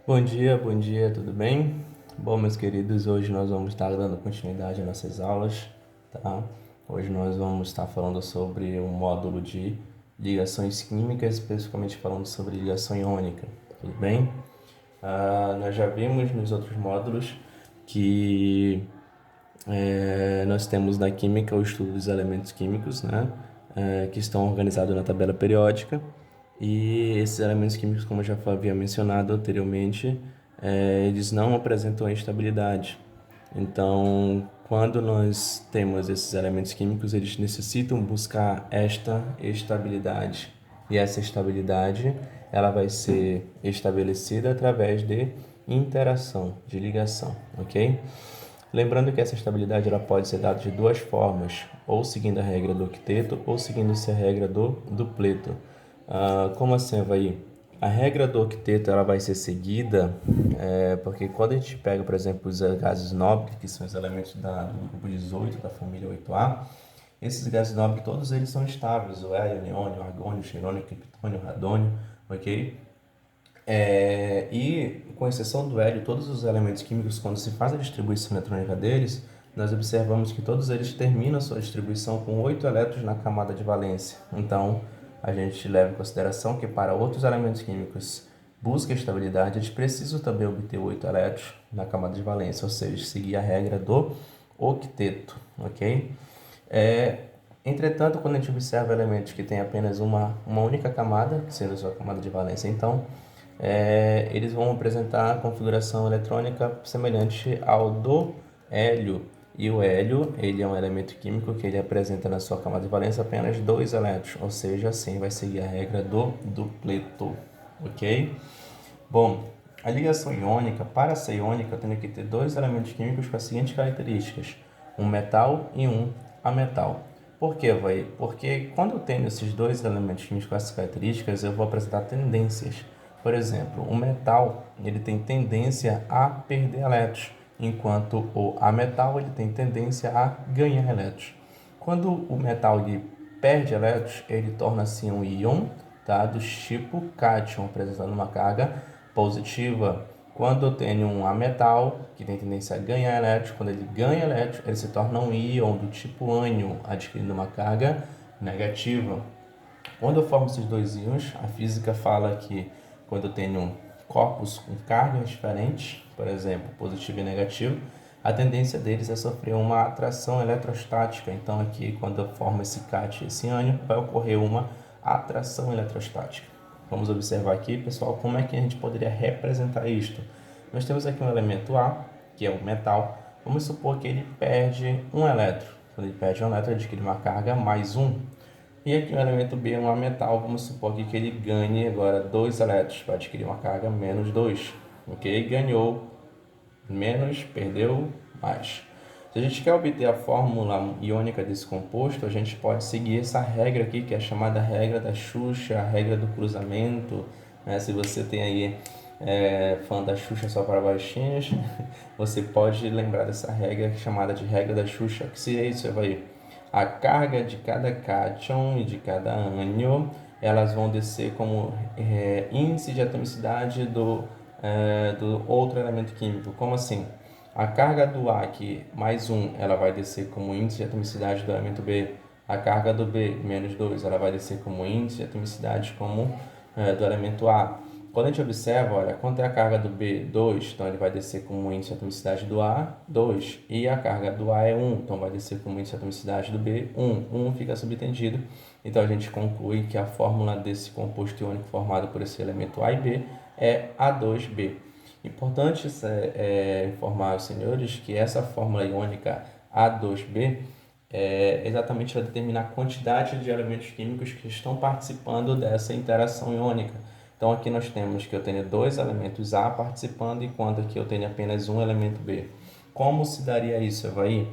Bom dia, tudo bem? Bom, meus queridos, hoje nós vamos estar dando continuidade às nossas aulas, tá? Hoje nós vamos estar falando sobre um módulo de ligações químicas, especificamente falando sobre ligação iônica, tudo bem? Nós já vimos nos outros módulos que nós temos na química o estudo dos elementos químicos, né? Que estão organizados na tabela periódica. E esses elementos químicos, como eu já havia mencionado anteriormente, eles não apresentam estabilidade. Então, quando nós temos esses elementos químicos, eles necessitam buscar esta estabilidade. E essa estabilidade, ela vai ser estabelecida através de interação, de ligação, ok? Lembrando que essa estabilidade ela pode ser dada de duas formas, ou seguindo a regra do octeto, ou seguindo-se a regra do dupleto. Como assim, Avaí? A regra do octeto ela vai ser seguida porque quando a gente pega, por exemplo, os gases nobres, que são os elementos do grupo 18 da família 8A, esses gases nobres, todos eles são estáveis, o hélio, o neônio, o argônio, o xenônio, o criptônio, o radônio, ok? E, com exceção do hélio, todos os elementos químicos, quando se faz a distribuição eletrônica deles, nós observamos que todos eles terminam a sua distribuição com 8 elétrons na camada de valência. Então, a gente leva em consideração que para outros elementos químicos busca estabilidade, eles precisam também obter 8 elétrons na camada de valência, ou seja, seguir a regra do octeto, ok? Entretanto, quando a gente observa elementos que têm apenas uma única camada, sendo a sua camada de valência, então, eles vão apresentar a configuração eletrônica semelhante ao do hélio. E o hélio, ele é um elemento químico que ele apresenta na sua camada de valência apenas dois elétrons, ou seja, assim vai seguir a regra do dupleto, ok? Bom, a ligação iônica, para ser iônica, eu tenho que ter dois elementos químicos com as seguintes características, um metal e um ametal. Por quê, vai? Porque quando eu tenho esses dois elementos químicos com essas características, eu vou apresentar tendências. Por exemplo, o metal ele tem tendência a perder elétrons, enquanto o ametal ele tem tendência a ganhar elétrons. Quando o metal ele perde elétrons, ele torna-se um íon, tá? Do tipo cátion, apresentando uma carga positiva. Quando eu tenho um ametal, que tem tendência a ganhar elétrons, quando ele ganha elétrons, ele se torna um íon do tipo ânion, adquirindo uma carga negativa. Quando eu formo esses dois íons, a física fala que quando eu tenho corpos com cargas diferentes, por exemplo, positivo e negativo, a tendência deles é sofrer uma atração eletrostática. Então, aqui, quando eu formo esse cátion e esse ânion, vai ocorrer uma atração eletrostática. Vamos observar aqui, pessoal, como é que a gente poderia representar isto. Nós temos aqui um elemento A, que é o metal. Vamos supor que ele perde um elétron. Quando ele perde um elétron, ele adquire uma carga mais um. E aqui o elemento B é um metal, vamos supor aqui que ele ganhe agora 2 elétrons, para adquirir uma carga menos 2. Ok? Ganhou menos, perdeu mais. Se a gente quer obter a fórmula iônica desse composto, a gente pode seguir essa regra aqui, que é a chamada regra da Xuxa, a regra do cruzamento. Né? Se você tem aí fã da Xuxa só para baixinhos, você pode lembrar dessa regra chamada de regra da Xuxa. O que seria isso, vai? A carga de cada cátion e de cada ânion, elas vão descer como índice de atomicidade do outro elemento químico. Como assim? A carga do A, que mais 1, ela vai descer como índice de atomicidade do elemento B. A carga do B, menos 2, ela vai descer como índice de atomicidade do elemento A. Quando a gente observa, olha, quanto é a carga do B? 2, então ele vai descer como índice de atomicidade do A, 2. E a carga do A é 1, então vai descer como índice de atomicidade do B, 1. 1 fica subentendido. Então a gente conclui que a fórmula desse composto iônico formado por esse elemento A e B é A2B. Importante informar aos senhores que essa fórmula iônica A2B é exatamente para determinar a quantidade de elementos químicos que estão participando dessa interação iônica. Então aqui nós temos que eu tenho dois elementos A participando, enquanto aqui eu tenho apenas um elemento B. Como se daria isso, Evaí?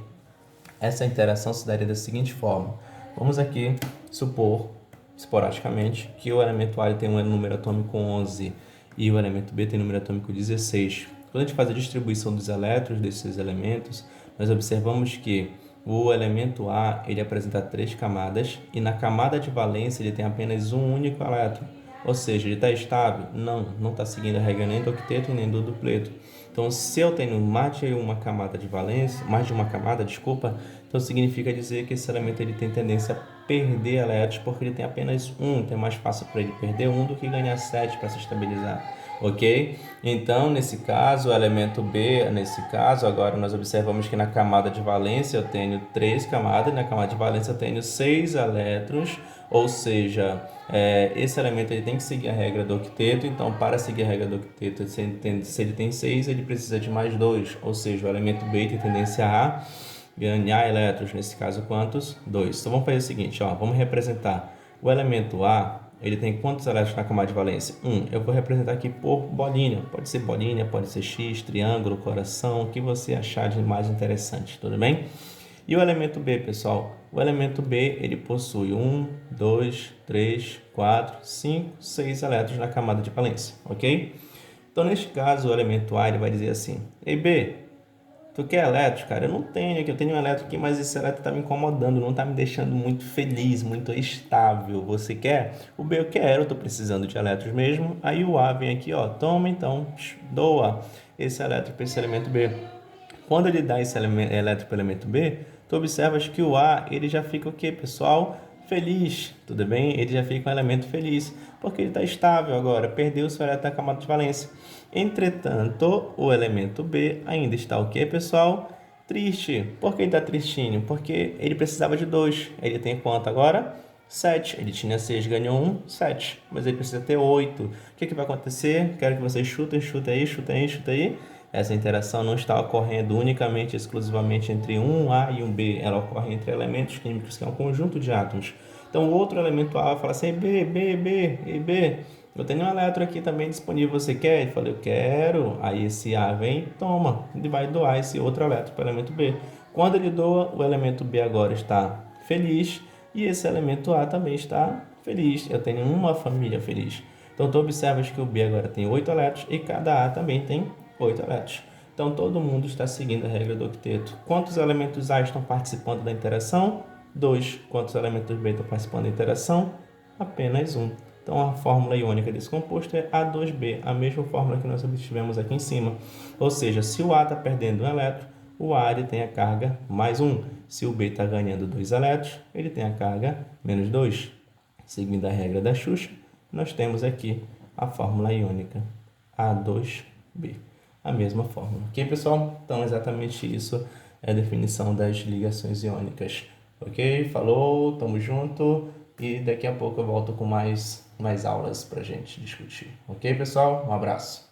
Essa interação se daria da seguinte forma. Vamos aqui supor, esporadicamente, que o elemento A tem um número atômico 11 e o elemento B tem número atômico 16. Quando a gente faz a distribuição dos elétrons desses elementos, nós observamos que o elemento A ele apresenta 3 camadas e na camada de valência ele tem apenas um único elétron. Ou seja, ele está estável? Não está seguindo a regra nem do octeto nem do dupleto. Então, se eu tenho mais de uma camada de valência, mais de uma camada, desculpa, então significa dizer que esse elemento ele tem tendência a perder elétrons, porque ele tem apenas um, então é mais fácil para ele perder um do que ganhar 7 para se estabilizar, ok? Então, nesse caso, o elemento B, nesse caso, agora nós observamos que na camada de valência eu tenho 3 camadas, na camada de valência eu tenho 6 elétrons, ou seja, esse elemento ele tem que seguir a regra do octeto, então para seguir a regra do octeto, se ele tem 6, ele precisa de mais 2, ou seja, o elemento B tem tendência a ganhar elétrons, nesse caso quantos? 2. Então vamos fazer o seguinte, ó, vamos representar o elemento A, ele tem quantos elétrons na camada de valência? 1. Eu vou representar aqui por bolinha, pode ser X, triângulo, coração, o que você achar de mais interessante, tudo bem? E o elemento B, pessoal? O elemento B, ele possui 1, 2, 3, 4, 5, 6 elétrons na camada de valência, ok? Então, neste caso, o elemento A ele vai dizer assim, ei B, tu quer elétron? Cara, eu não tenho aqui, eu tenho um elétron aqui, mas esse elétron está me incomodando, não está me deixando muito feliz, muito estável. Você quer? O B, eu quero, eu estou precisando de elétrons mesmo. Aí o A vem aqui, ó, toma então, doa esse elétron para esse elemento B. Quando ele dá esse elétron para o elemento B, tu observas que o A, ele já fica o quê, pessoal? Feliz, tudo bem? Ele já fica um elemento feliz, porque ele está estável agora, perdeu o seu elétron na camada de valência. Entretanto, o elemento B ainda está o quê, pessoal? Triste. Por que ele está tristinho? Porque ele precisava de 2. Ele tem quanto agora? 7. Ele tinha 6, ganhou 1, 7. Mas ele precisa ter 8. O que vai acontecer? Quero que vocês chutem aí. Essa interação não está ocorrendo unicamente, exclusivamente entre um A e um B. Ela ocorre entre elementos químicos, que é um conjunto de átomos. Então, o outro elemento A vai falar assim, B, eu tenho um elétron aqui também disponível, você quer? Ele fala, eu quero. Aí esse A vem, toma, ele vai doar esse outro elétron para o elemento B. Quando ele doa, o elemento B agora está feliz e esse elemento A também está feliz. Eu tenho uma família feliz. Então, tu observas que o B agora tem 8 elétrons e cada A também tem 8 elétrons. Então, todo mundo está seguindo a regra do octeto. Quantos elementos A estão participando da interação? 2. Quantos elementos B estão participando da interação? Apenas 1. Então, a fórmula iônica desse composto é A2B, a mesma fórmula que nós obtivemos aqui em cima. Ou seja, se o A está perdendo um elétron, o A ele tem a carga mais 1. Se o B está ganhando 2 elétrons, ele tem a carga menos 2. Seguindo a regra da Xuxa, nós temos aqui a fórmula iônica A2B. A mesma fórmula. Ok, pessoal? Então, exatamente isso é a definição das ligações iônicas. Ok? Falou, tamo junto e daqui a pouco eu volto com mais aulas pra gente discutir. Ok, pessoal? Um abraço.